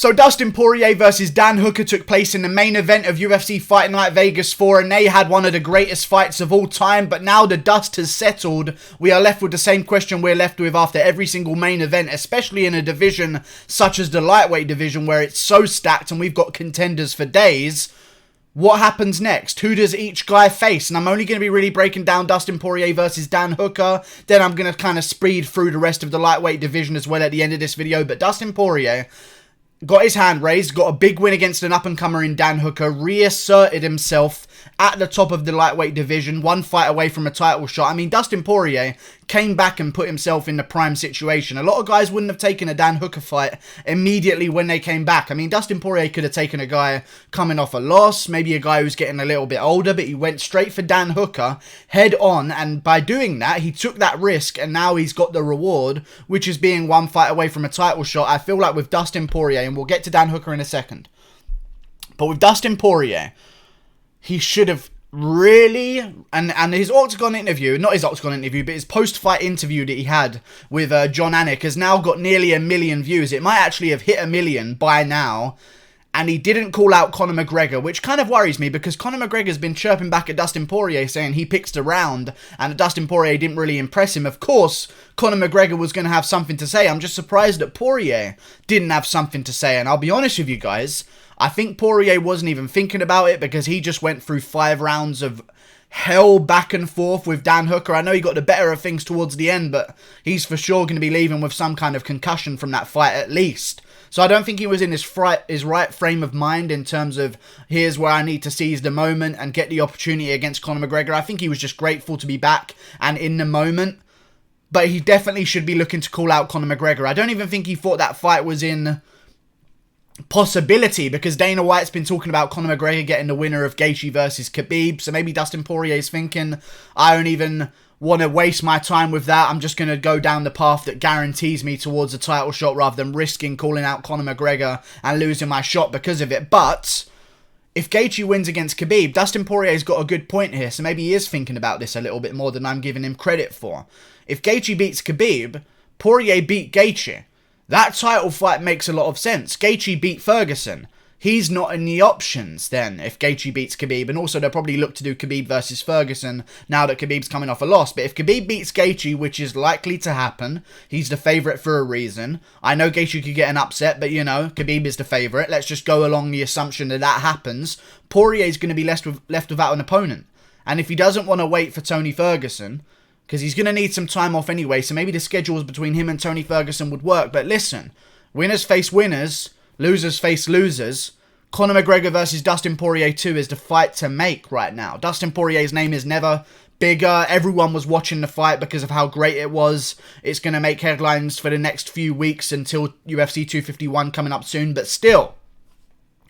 So Dustin Poirier versus Dan Hooker took place in the main event of UFC Fight Night Vegas 4, and they had one of the greatest fights of all time, but now the dust has settled. We are left with the same question we're left with after every single main event, especially in a division such as the lightweight division where it's so stacked and we've got contenders for days. What happens next? Who does each guy face? And I'm only going to be really breaking down Dustin Poirier versus Dan Hooker. Then I'm going to kind of speed through the rest of the lightweight division as well at the end of this video. But Dustin Poirier got his hand raised, got a big win against an up-and-comer in Dan Hooker, reasserted himself at the top of the lightweight division, one fight away from a title shot. I mean, Dustin Poirier came back and put himself in the prime situation. A lot of guys wouldn't have taken a Dan Hooker fight immediately when they came back. I mean, Dustin Poirier could have taken a guy coming off a loss, maybe a guy who's getting a little bit older, but he went straight for Dan Hooker head on, and by doing that, he took that risk, and now he's got the reward, which is being one fight away from a title shot. I feel like with Dustin Poirier, and we'll get to Dan Hooker in a second, but with Dustin Poirier, he should have really, and his Octagon interview, not his Octagon interview, but his post-fight interview that he had with John Anik has now got nearly 1 million views. It might actually have hit 1 million by now, and he didn't call out Conor McGregor, which kind of worries me because Conor McGregor's been chirping back at Dustin Poirier saying he picks the round and that Dustin Poirier didn't really impress him. Of course, Conor McGregor was going to have something to say. I'm just surprised that Poirier didn't have something to say, and I'll be honest with you guys, I think Poirier wasn't even thinking about it because he just went through 5 rounds of hell back and forth with Dan Hooker. I know he got the better of things towards the end, but he's for sure going to be leaving with some kind of concussion from that fight at least. So I don't think he was in his right frame of mind in terms of, here's where I need to seize the moment and get the opportunity against Conor McGregor. I think he was just grateful to be back and in the moment. But he definitely should be looking to call out Conor McGregor. I don't even think he thought that fight was in possibility because Dana White's been talking about Conor McGregor getting the winner of Gaethje versus Khabib. So maybe Dustin Poirier's thinking, I don't even want to waste my time with that. I'm just going to go down the path that guarantees me towards a title shot rather than risking calling out Conor McGregor and losing my shot because of it. But if Gaethje wins against Khabib, Dustin Poirier's got a good point here. So maybe he is thinking about this a little bit more than I'm giving him credit for. If Gaethje beats Khabib, Poirier beat Gaethje. That title fight makes a lot of sense. Gaethje beat Ferguson. He's not in the options then if Gaethje beats Khabib. And also they'll probably look to do Khabib versus Ferguson now that Khabib's coming off a loss. But if Khabib beats Gaethje, which is likely to happen, he's the favourite for a reason. I know Gaethje could get an upset, but you know, Khabib is the favourite. Let's just go along the assumption that that happens. Poirier's going to be left without an opponent. And if he doesn't want to wait for Tony Ferguson, because he's going to need some time off anyway, so maybe the schedules between him and Tony Ferguson would work. But listen, winners face winners, losers face losers. Conor McGregor versus Dustin Poirier 2 is the fight to make right now. Dustin Poirier's name is never bigger. Everyone was watching the fight because of how great it was. It's going to make headlines for the next few weeks until UFC 251 coming up soon. But still,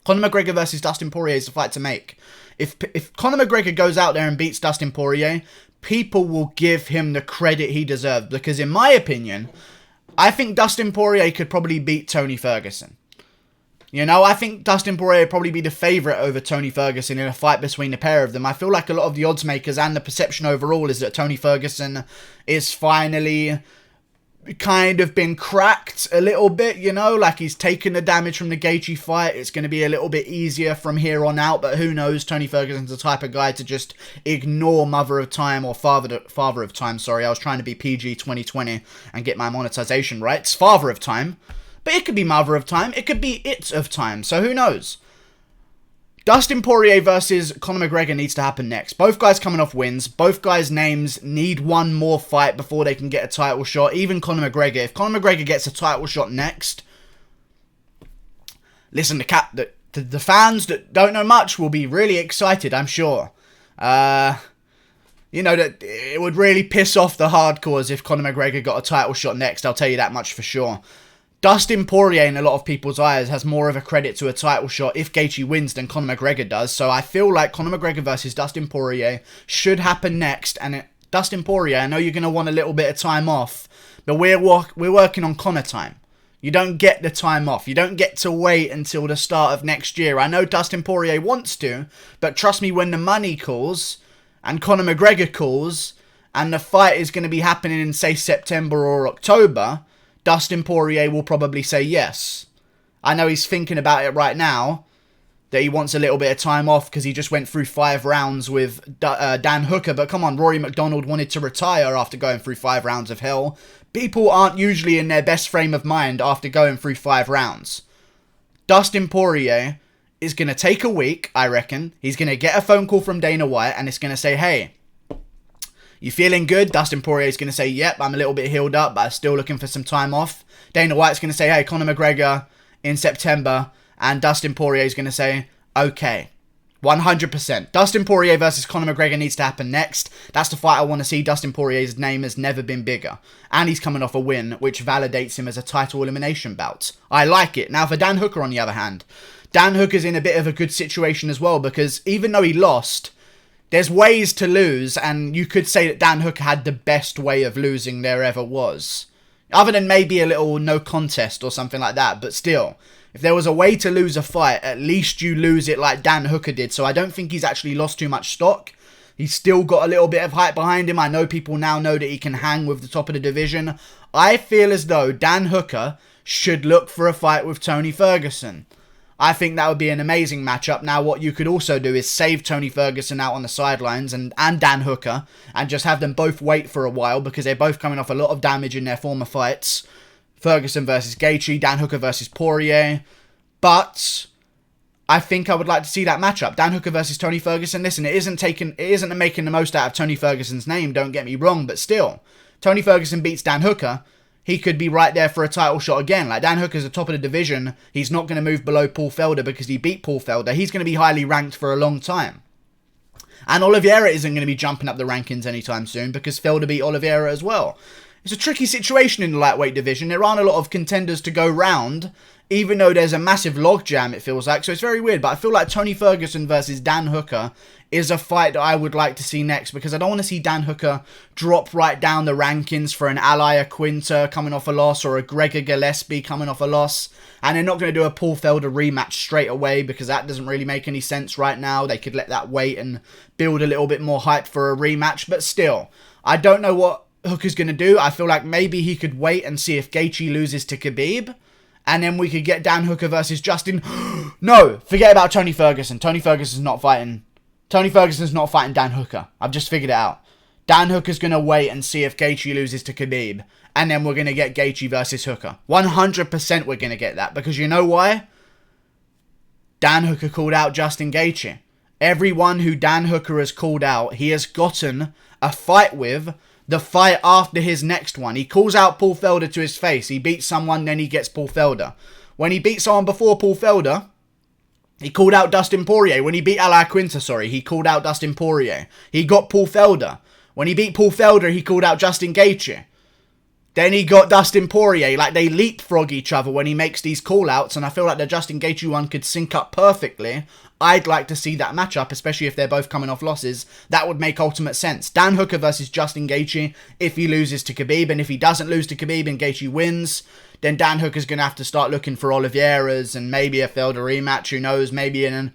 Conor McGregor versus Dustin Poirier is the fight to make. If Conor McGregor goes out there and beats Dustin Poirier, people will give him the credit he deserves. Because in my opinion, I think Dustin Poirier could probably beat Tony Ferguson. You know, I think Dustin Poirier would probably be the favourite over Tony Ferguson in a fight between the pair of them. I feel like a lot of the odds makers and the perception overall is that Tony Ferguson is finally kind of been cracked a little bit, you know, like he's taken the damage from the Gaethje fight. It's going to be a little bit easier from here on out, but who knows? Tony Ferguson's the type of guy to just ignore Mother of Time or Father of Time, sorry. I was trying to be PG 2020 and get my monetization right. It's Father of Time, but it could be Mother of Time. It could be It of Time, so who knows? Dustin Poirier versus Conor McGregor needs to happen next. Both guys coming off wins. Both guys' names need one more fight before they can get a title shot. Even Conor McGregor. If Conor McGregor gets a title shot next, listen, the fans that don't know much will be really excited, I'm sure. You know, that it would really piss off the hardcores if Conor McGregor got a title shot next. I'll tell you that much for sure. Dustin Poirier, in a lot of people's eyes, has more of a credit to a title shot if Gaethje wins than Conor McGregor does. So I feel like Conor McGregor versus Dustin Poirier should happen next. And Dustin Poirier, I know you're going to want a little bit of time off, but we're working on Conor time. You don't get the time off. You don't get to wait until the start of next year. I know Dustin Poirier wants to, but trust me, when the money calls and Conor McGregor calls and the fight is going to be happening in, say, September or October, Dustin Poirier will probably say yes. I know he's thinking about it right now, that he wants a little bit of time off because he just went through 5 rounds with Dan Hooker. But come on, Rory McDonald wanted to retire after going through 5 rounds of hell. People aren't usually in their best frame of mind after going through 5 rounds. Dustin Poirier is going to take a week, I reckon. He's going to get a phone call from Dana White and it's going to say, hey, you feeling good? Dustin Poirier is going to say, yep, I'm a little bit healed up, but I'm still looking for some time off. Dana White's going to say, hey, Conor McGregor in September. And Dustin Poirier is going to say, okay, 100%. Dustin Poirier versus Conor McGregor needs to happen next. That's the fight I want to see. Dustin Poirier's name has never been bigger. And he's coming off a win, which validates him as a title elimination bout. I like it. Now for Dan Hooker, on the other hand. Dan Hooker's in a bit of a good situation as well, because even though he lost, there's ways to lose, and you could say that Dan Hooker had the best way of losing there ever was. Other than maybe a little no contest or something like that, but still. If there was a way to lose a fight, at least you lose it like Dan Hooker did. So I don't think he's actually lost too much stock. He's still got a little bit of hype behind him. I know people now know that he can hang with the top of the division. I feel as though Dan Hooker should look for a fight with Tony Ferguson. I think that would be an amazing matchup. Now, what you could also do is save Tony Ferguson out on the sidelines and Dan Hooker and just have them both wait for a while because they're both coming off a lot of damage in their former fights. Ferguson versus Gaethje, Dan Hooker versus Poirier. But I think I would like to see that matchup. Dan Hooker versus Tony Ferguson. Listen, it isn't making the most out of Tony Ferguson's name, don't get me wrong, but still. Tony Ferguson beats Dan Hooker, he could be right there for a title shot again. Like, Dan Hooker's the top of the division. He's not going to move below Paul Felder because he beat Paul Felder. He's going to be highly ranked for a long time. And Oliveira isn't going to be jumping up the rankings anytime soon because Felder beat Oliveira as well. It's a tricky situation in the lightweight division. There aren't a lot of contenders to go round, even though there's a massive logjam, it feels like. So it's very weird, but I feel like Tony Ferguson versus Dan Hooker is a fight that I would like to see next, because I don't want to see Dan Hooker drop right down the rankings for an Ally Quinter coming off a loss or a Gregor Gillespie coming off a loss. And they're not going to do a Paul Felder rematch straight away because that doesn't really make any sense right now. They could let that wait and build a little bit more hype for a rematch, but still, I don't know what Hooker's going to do. I feel like maybe he could wait and see if Gaethje loses to Khabib, and then we could get Dan Hooker versus Justin. No, forget about Tony Ferguson. Tony Ferguson's not fighting Dan Hooker. I've just figured it out. Dan Hooker's going to wait and see if Gaethje loses to Khabib, and then we're going to get Gaethje versus Hooker. 100% we're going to get that, because you know why? Dan Hooker called out Justin Gaethje. Everyone who Dan Hooker has called out, he has gotten a fight with the fight after his next one. He calls out Paul Felder to his face. He beats someone, then he gets Paul Felder. When he beat someone before Paul Felder, he called out Dustin Poirier. When he beat Ally Quinter, he called out Dustin Poirier. He got Paul Felder. When he beat Paul Felder, he called out Justin Gaethje. Then he got Dustin Poirier. Like, they leapfrog each other when he makes these call-outs, and I feel like the Justin Gaethje one could sync up perfectly. I'd like to see that matchup, especially if they're both coming off losses. That would make ultimate sense. Dan Hooker versus Justin Gaethje if he loses to Khabib, and if he doesn't lose to Khabib and Gaethje wins, then Dan Hooker's going to have to start looking for Oliveira's and maybe a Felder rematch, who knows, maybe in an...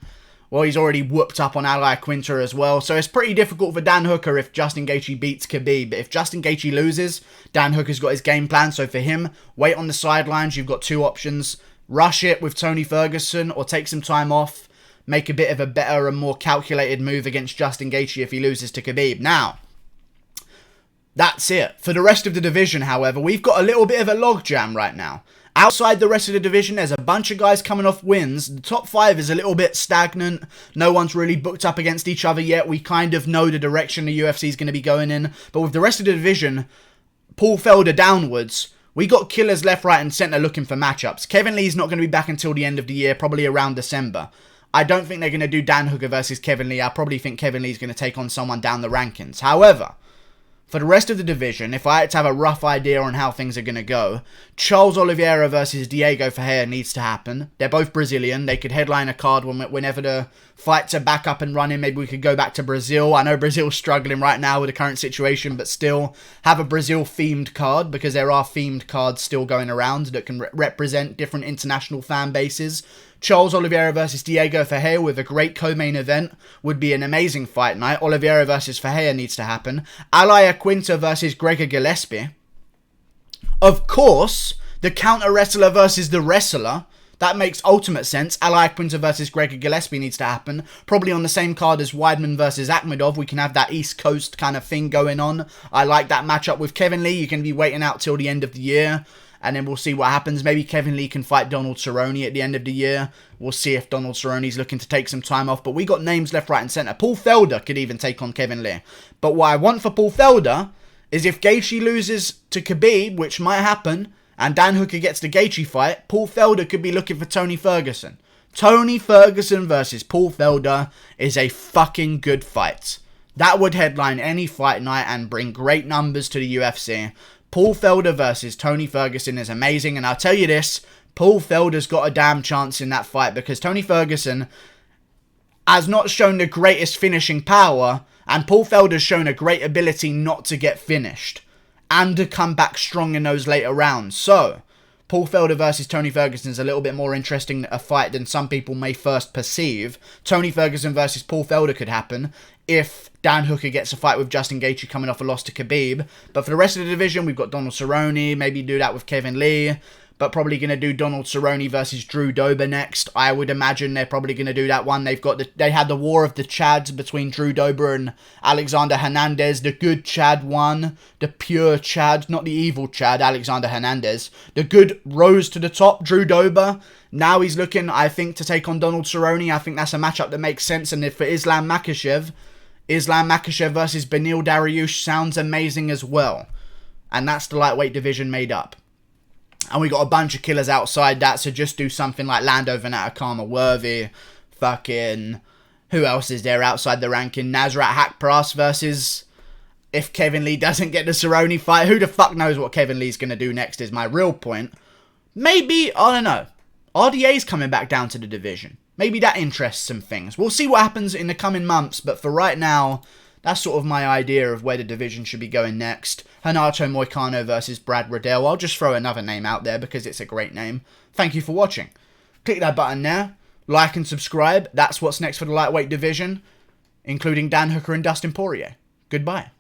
Well, he's already whooped up on Ally Quinter as well. So it's pretty difficult for Dan Hooker if Justin Gaethje beats Khabib. But if Justin Gaethje loses, Dan Hooker's got his game plan. So for him, wait on the sidelines. You've got two options. Rush it with Tony Ferguson or take some time off. Make a bit of a better and more calculated move against Justin Gaethje if he loses to Khabib. Now, that's it. For the rest of the division, however, we've got a little bit of a logjam right now. Outside the rest of the division, there's a bunch of guys coming off wins. The top 5 is a little bit stagnant. No one's really booked up against each other yet. We kind of know the direction the UFC is going to be going in. But with the rest of the division, Paul Felder downwards, we got killers left, right and centre looking for matchups. Kevin Lee's not going to be back until the end of the year, probably around December. I don't think they're going to do Dan Hooker versus Kevin Lee. I probably think Kevin Lee's going to take on someone down the rankings. However, for the rest of the division, if I had to have a rough idea on how things are going to go, Charles Oliveira versus Diego Ferreira needs to happen. They're both Brazilian. They could headline a card whenever the fights are back up and running. Maybe we could go back to Brazil. I know Brazil's struggling right now with the current situation, but still have a Brazil-themed card, because there are themed cards still going around that can represent different international fan bases. Charles Oliveira versus Diego Ferreira with a great co-main event would be an amazing fight night. Oliveira versus Ferreira needs to happen. Ally Quinter versus Gregor Gillespie. Of course, the counter wrestler versus the wrestler. That makes ultimate sense. Al Iaquinta versus Gregor Gillespie needs to happen. Probably on the same card as Weidman versus Akhmedov. We can have that East Coast kind of thing going on. I like that matchup with Kevin Lee. You can be waiting out till the end of the year. And then we'll see what happens. Maybe Kevin Lee can fight Donald Cerrone at the end of the year. We'll see if Donald Cerrone's looking to take some time off. But we got names left, right, and centre. Paul Felder could even take on Kevin Lee. But what I want for Paul Felder is if Gaethje loses to Khabib, which might happen, and Dan Hooker gets the Gaethje fight, Paul Felder could be looking for Tony Ferguson. Tony Ferguson versus Paul Felder is a fucking good fight. That would headline any fight night and bring great numbers to the UFC. Paul Felder versus Tony Ferguson is amazing, and I'll tell you this, Paul Felder's got a damn chance in that fight because Tony Ferguson has not shown the greatest finishing power, and Paul Felder's shown a great ability not to get finished and to come back strong in those later rounds. So, Paul Felder versus Tony Ferguson is a little bit more interesting a fight than some people may first perceive. Tony Ferguson versus Paul Felder could happen if Dan Hooker gets a fight with Justin Gaethje coming off a loss to Khabib. But for the rest of the division, we've got Donald Cerrone. Maybe do that with Kevin Lee. But probably going to do Donald Cerrone versus Drew Dober next. I would imagine they're probably going to do that one. They had the war of the Chads between Drew Dober and Alexander Hernandez. The good Chad won. The pure Chad, not the evil Chad, Alexander Hernandez. The good rose to the top, Drew Dober. Now he's looking, I think, to take on Donald Cerrone. I think that's a matchup that makes sense. And if for Islam Makhachev versus Beneil Dariush sounds amazing as well. And that's the lightweight division made up. And we got a bunch of killers outside that, so just do something like Lando Venata, Karma Worthy, fucking... Who else is there outside the ranking? Nasrat Haqparast versus... If Kevin Lee doesn't get the Cerrone fight, who the fuck knows what Kevin Lee's going to do next is my real point. Maybe, I don't know. RDA's coming back down to the division. Maybe that interests some things. We'll see what happens in the coming months, but for right now... That's sort of my idea of where the division should be going next. Renato Moicano versus Brad Riddell. I'll just throw another name out there because it's a great name. Thank you for watching. Click that button there. Like and subscribe. That's what's next for the lightweight division, including Dan Hooker and Dustin Poirier. Goodbye.